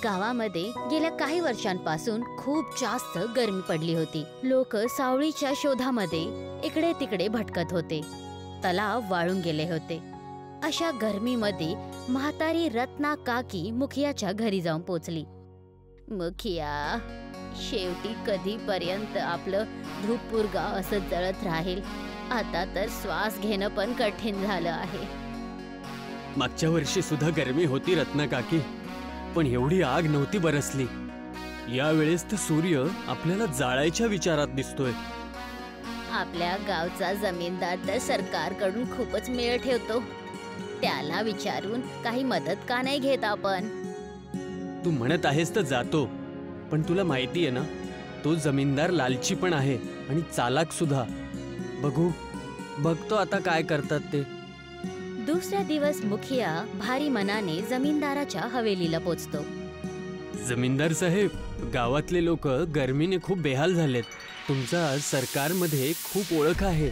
गावामध्ये गेल्या काही वर्षांपासून खूप जास्त गरमी पडली होती. लोक सावळीच्या शोधामध्ये इकडे तिकडे भटकत होते. तलाव वाळून गेले होते. अशा गरमीमध्ये म्हातारी रत्ना काकी मुखियाच्या घरी जाऊन पोचली. मुखिया, शेवटी कधीपर्यंत आपलं धूपपूर गाव असं जळत राहील? आता तर श्वास घेणं पण कठीण झालं आहे. मागच्या वर्षी सुद्धा गरमी होती रत्ना काकी, पण एवढी आग नव्हती बरसली. यावेळेस तर सूर्य आपल्याला जाळायच्या विचारात दिसतोय. आपल्या गावचा जमीनदार तर सरकारकडून खूपच मेळ ठेवतो. त्याला विचारून काही मदत का नाही घेत आपण? तू म्हणत आहेस तर जातो, पण तुला माहिती आहे ना, तो जमीनदार लालची पण आहे आणि चालाक सुद्धा. बघतो आता काय करतात ते. दुसऱ्या दिवस मुखिया भारी मनाने जमीनदाराच्या हवेलीला पोचतो. जमीनदार साहेब, गावातले लोक गर्मीने खूप बेहाल झालेत. तुमचा सरकारमध्ये खूप ओळख आहे,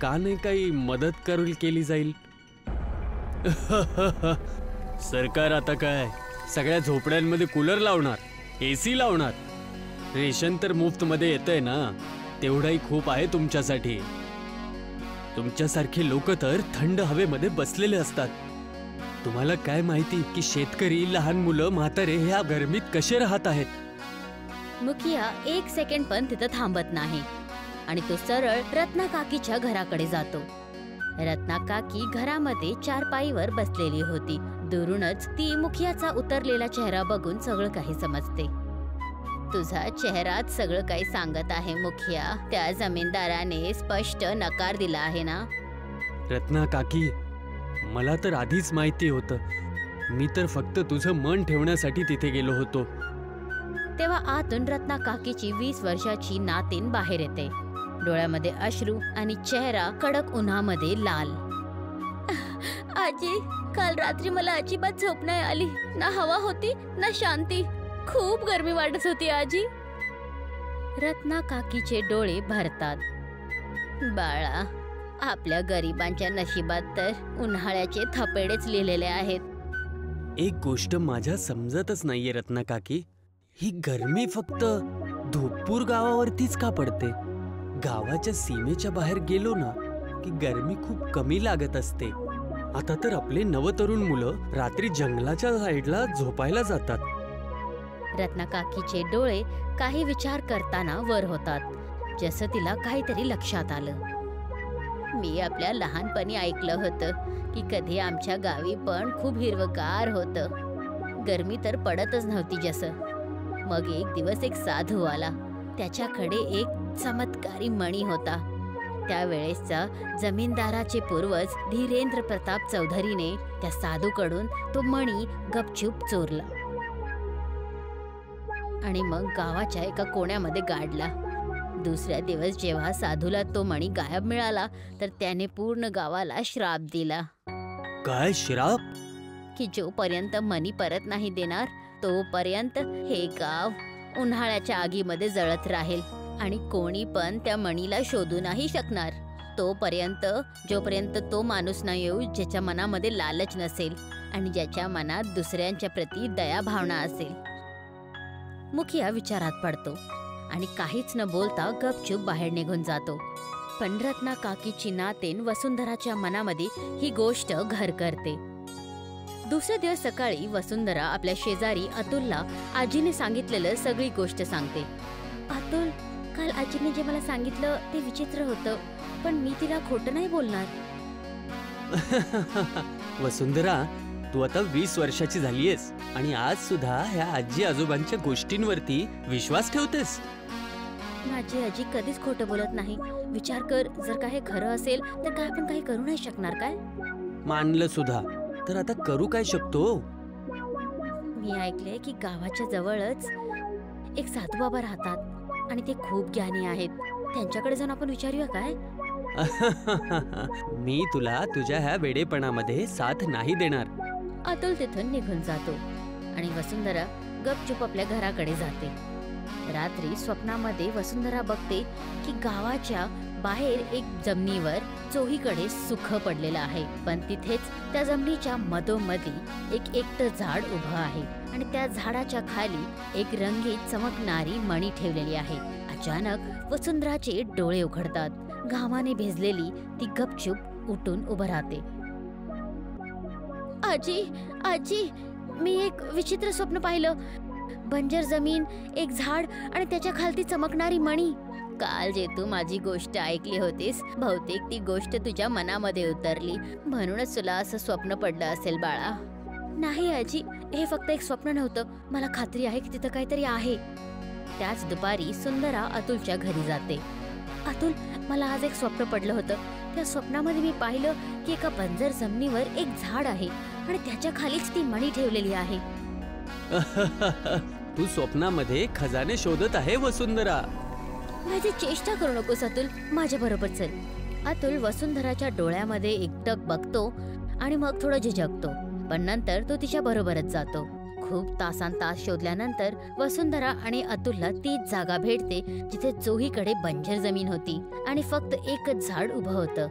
का नाही काही मदत केली जाईल? सरकार आता काय सगळ्या झोपड्यांमध्ये कूलर लावणार, एसी लावणार. रेशन तर मुफ्त मध्ये येतंय ना, तेवढाही खूप आहे तुमच्यासाठी. तुमच्यासारखे लोक तर थंड हवेमध्ये बसलेले असतात. तुम्हाला काय माहिती की शेतकरी, लहान मुलं, म्हातारे ह्या गरमीत कसे राहत आहेत? मुखिया एक सेकंड पण तिथं थांबत नाही आणि तो सरळ रत्ना काकीच्या घराकडे जातो. रत्ना काकी घरामध्ये चारपाईवर बसलेली होती. दुरूनच ती मुखियाचा उतरलेला चेहरा बघून सगळं काही समजते. तुझा चेहराच सगळं काही सांगत आहे मुखिया. त्या जमीनदाराने स्पष्ट नकार दिला आहे ना? रत्ना काकी, मला तर आधीच माहिती होतं. मी तर फक्त तुझं मन ठेवण्यासाठी तिथे गेलो होतो. तेव्हा आतून रत्ना काकीची 20 वर्षाची नातीन बाहेर येते. डोळ्यामध्ये अश्रू आणि चेहरा कडक उन्हामध्ये लाल. आजी, काल रात्री मला अजिबात झोप नाही आली. ना हवा होती ना शांती. खूप गरमी वाटत होती आजी. रत्ना काकीचे डोळे भरतात. बाळा, आपल्या गरिबांच्या नशिबात तर उन्हाळ्याचे थपेडेच लिहिलेले आहेत. एक गोष्ट माझ्या समजतच नाहीये रत्ना काकी, ही गरमी फक्त धूपपूर गावावरतीच का पडते? गावाच्या सीमेच्या बाहेर गेलो ना की गरमी खूप कमी लागत असते. आता तर आपले नवतरुण मुलं रात्री जंगलाच्या साईडला झोपायला जातात. रत्ना काकीचे डोळे काही विचार करताना वर होतात, जसं तिला काहीतरी लक्षात आलं. मी आपल्या लहानपणी ऐकलं होतं की कधी आमच्या गावी पण खूप हिरवगार होतं. गरमी तर पडतच नव्हती जसं. मग एक दिवस एक साधू आला. त्याच्याकडे एक चमत्कारी मणी होता. त्यावेळेसचा जमीनदाराचे पूर्वज धीरेंद्र प्रताप चौधरीने त्या साधूकडून तो मणी गपचूप चोरला आणि मग गावाच्या एका कोण्यामध्ये गाडला. दुसऱ्या दिवस जेव्हा साधूला तो मणी गायब मिळाला तर त्याने पूर्ण गावाला श्राप दिला. काय श्राप? की जोपर्यंत मणी परत नाही देणार तोपर्यंत हे गाव उन्हाळ्याच्या आगीमध्ये जळत राहील आणि कोणी पण त्या मणीला शोधू नाही शकणार. जोपर्यंत तो माणूस नाही येऊ ज्याच्या मनामध्ये लालच नसेल आणि ज्याच्या मनात दुसऱ्यांच्या प्रती दया भावना असेल. मुखिया विचारात पडतो आणि काहीच न बोलता गपचूप बाहेर निघून जातो. पण रत्ना काकीची नातेन वसुंधराच्या मनामध्ये ही गोष्ट घर करते. दुसऱ्या दिवस सकाळी वसुंधरा आपल्या शेजारी अतुलला आजीने सांगितलेलं सगळी गोष्ट सांगते. अतुल, काल आजीने जे मला सांगितलं ते विचित्र होतं, पण मी तिला खोटं नाही बोलणार. वसुंधरा, तू आता 20 वर्षाची झालीयस आणि आज सुद्धा ह्या आजी आजोबांच्या गोष्टींवरती विश्वास ठेवतेस. माझी आजी कधीच खोटं बोलत नाही. विचार कर, जर का हे खरं असेल तर काय आपण काही करू नाही शकणार काय? मानलं सुद्धा, तर आता करू काय शकतो? मी ऐकले की गावाच्या जवळच एक साधू बाबा राहतात आणि ते खूप ज्ञानी आहेत. त्यांच्याकडे जाऊन आपण विचारूया काय? मी तुला तुझ्या ह्या वेडेपणामध्ये साथ नाही देणार. अतुल तिथून निघून जातो आणि वसुंधरा गपचूप आपल्या घराकडे जाते. रात्री स्वप्नामध्ये वसुंधरा बघते की गावाच्या बाहेर एक जमिनीवर चोहीकडे सुख पडलेलं आहे, पण तिथेच त्या जमिनीच्या मधोमधी एक एकटं झाड उभं आहे आणि त्या झाडाच्या खाली एक रंगीत चमकणारी मणी ठेवलेली आहे. अचानक वसुंधराचे डोळे उघडतात. घामाने भिजलेली ती गपचूप उठून उभं राहते. आजी, आजी, मी एक विचित्र स्वप्न पाहिलं. बंजर जमीन, एक झाड आणि त्याच्या खालती चमकणारी मणी. काल जे तू माझी गोष्ट ऐकली होतीस, बहुतेक ती गोष्ट तुझ्या मनामध्ये उतरली, म्हणूनच तुला असं स्वप्न पडलं असेल बाळा. नाही आजी, हे फक्त एक स्वप्न नव्हतं. मला खात्री आहे की तिथं काहीतरी आहे. त्याच दुपारी सुंदरा अतुलच्या घरी जाते. अतुल, मला आज एक स्वप्न पडलं होतं. त्या स्वप्नामध्ये मी पाहिलं की एका बंजर जमिनीवर एक झाड आहे आणि त्याच्या खालीच ती मणी ठेवलेली आहे. तू स्वप्नामध्ये खजाने शोधत आहे वसुंधरा. माझी चेष्टा करू नकोस अतुल, माझ्या बरोबर चल. अतुल वसुंधराच्या डोळ्यामध्ये एकटक बघतो आणि मग थोडं झिझकतो, पण नंतर तो तिच्या बरोबरच जातो. खूप तास शोधल्यानंतर वसुंधरा आणि अतुलला तीच जागा भेटते जिथे चोहीकडे बंजर जमीन होती आणि फक्त एकच झाड उभं होतं.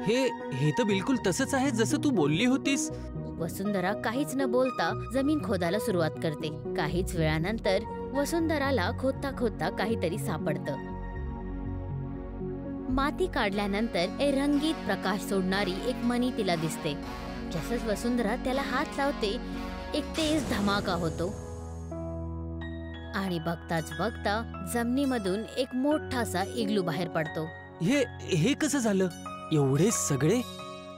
हे तर बिलकुल तसंच आहे जसं तू बोलली होतीस. वसुंधरा काहीच न बोलता जमीन खोदायला सुरुवात करते. काहीच वेळानंतर वसुंधराला खोदता खोदता काहीतरी सापडतं. माती काढल्यानंतर रंगीत प्रकाश सोडणारी एक मणी तिला दिसते. जसंच वसुंधरा त्याला हात लावते, एक तेज धमाका होतो आणि बघताच बघता जमिनीमधून एक मोठासा इग्लू बाहेर पडतो. हे कसं झालं? एवढे सगळे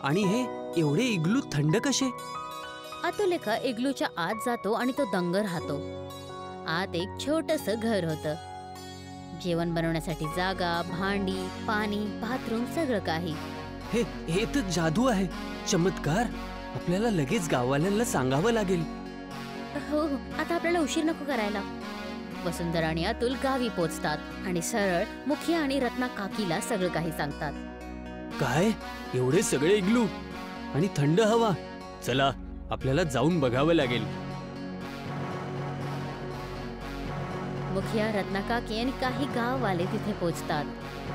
आणि हे एवढे इग्लू थंड कसे? अतुल एका इग्लूच्या आत जातो आणि तो दंग राहतो. आत एक छोटस घर होतं. जेवण बनवण्यासाठी जागा, भांडी, पाणी, बाथरूम, सगळं काही. हे तर जादू आहे, चमत्कार. आपल्याला लगेच गाववाल्यांना सांगावं लागेल. हो, आता आपल्याला उशीर नको करायला. वसुंधरा आणि अतुल गावी पोचतात आणि सरळ मुखिया आणि रत्ना काकीला सगळं काही सांगतात. काय, एवढे सगळे इग्लू आणि थंड हवा? चला, आपल्याला जाऊन बघावं लागेल. मुखिया, रत्ना काकी आणि काही गाववाले तिथे पोचतात.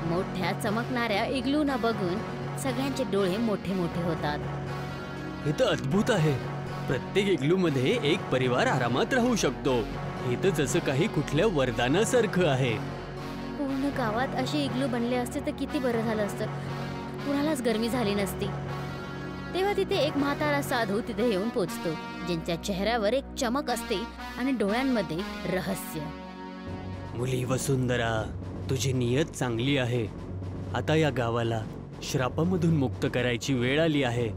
मोठ्या चमकणाऱ्या इग्लूना बघून सगळ्यांचे डोळे मोठे मोठे होतात. हे तर अद्भुत आहे. प्रत्येक इग्लू मध्ये एक परिवार आरामात राहू शकतो. हे तर जसं काही कुठल्या वरदानासारखं आहे. पूर्ण गावात असे इग्लू बनले असते तर किती बरं झालं असतं. कुणालाच गरमी झाली नसती. तेव्हा तिथे एक म्हातारा साधू तिथे येऊन पोचतो, ज्यांच्या चेहऱ्यावर एक चमक असते आणि डोळ्यांमध्ये रहस्य. मुली वसुंधरा, तुझी नियत चांगली आहे. आता या गावाला श्रापामधून मुक्त करायची वेळ आली आहे.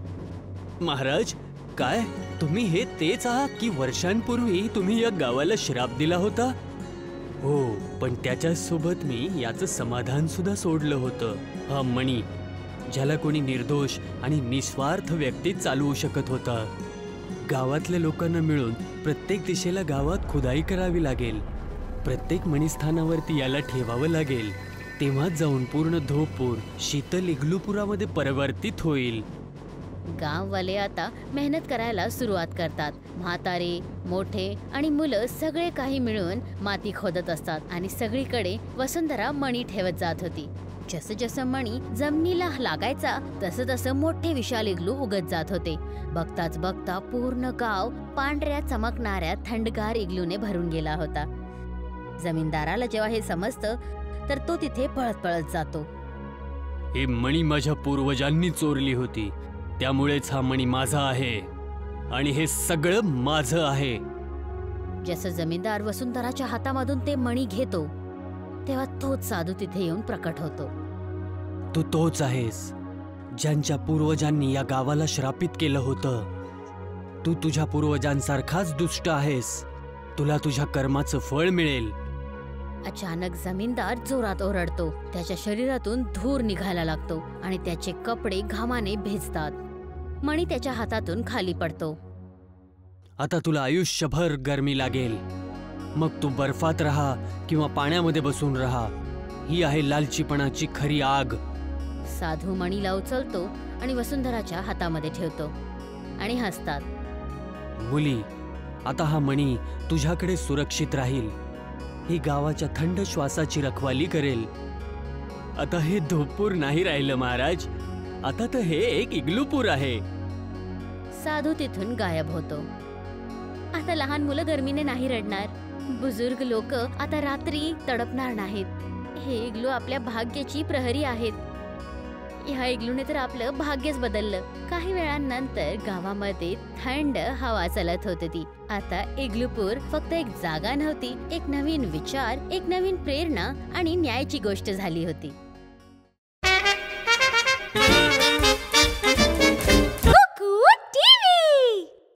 महाराज, काय तुम्ही हे तेच आहात की वर्षांपूर्वी तुम्ही या गावाला श्राप दिला होता? हो, पण त्याच्या सोबत मी याचं समाधान सुद्धा सोडलं होतं. हा मणी, ज्याला कोणी निर्दोष आणि निस्वार्थ व्यक्ती चालवू शकत होता. गावातल्या लोकांना मिळून प्रत्येक दिशेला गावात खुदाई करावी लागेल. प्रत्येक मणिस्थानावरती याला ठेवावं लागेल. तेव्हाच जाऊन पूर्ण धोपूर शीतल इग्लूपुरामध्ये परिवर्तित होईल. गाववाले आता मेहनत करायला सुरुवात करतात. म्हातारे, मोठे आणि मुलं सगळे काही मिळून माती खोदत असतात आणि सगळीकडे वसुंधरा मणी ठेवत जात होती. जसं जसं मणी जमिनीला लागायचा तसं तसं मोठे विशाल इग्लू उगत जात होते. बघताच बघता पूर्ण गाव पांढऱ्या चमकणाऱ्या थंडगार इग्लूने भरून गेला होता. जमीनदाराला जेव्हा हे समजतं तर तो तिथे पळत पळत जातो. ही मणी माझ्या पूर्वजांनी चोरली होती, त्यामुळेच हा मणी माझा आहे आणि हे सगळं माझं आहे. जसं जमीनदार वसुंधराच्या हातामधून ते मणी घेतो तेव्हा तोच साधू तिथे येऊन प्रकट होतो. तू तोच आहेस ज्यांच्या पूर्वजांनी या गावाला श्रापित केलं होतं. तू तुझ्या पूर्वजांसारखाच दुष्ट आहेस. तुला तुझ्या कर्माचं फळ मिळेल. अचानक जमीनदार जोरात ओरडतो. त्याच्या शरीरातून धूर निघायला लागतो आणि त्याचे कपडे घामाने भिजतात. मणी त्याच्या हातातून खाली पडतो. आता तुला आयुष्यभर गरमी लागेल. मग तू बर्फात राहा किंवा पाण्यामध्ये बसून राहा. ही आहे लालचीपणाची खरी आग. साधू मणीला उचलतो आणि वसुंधराच्या हातामध्ये ठेवतो आणि हसतात. मुली, आता हा मणी तुझ्याकडे सुरक्षित राहील. ही गावाच्या थंड श्वासाची रखवाली करेल. आता हे धोपूर नाही राहिलं महाराज. आता तर हे एक इग्लूपूर आहे. साधू तिथून गायब होतो. आता लहान मुलं गरमीने नाही रडणार. बुजुर्ग लोक आता रात्री तडपणार नाहीत. हे इग्लू आपल्या भाग्याची प्रहरी आहेत. ह्या इग्लूने तर आपलं भाग्यच बदललं. काही वेळानंतर गावामध्ये थंड हवा चालत होती. आता इग्लूपूर फक्त एक जागा नव्हती, एक नवीन विचार, एक नवीन प्रेरणा आणि न्यायाची गोष्ट झाली होती.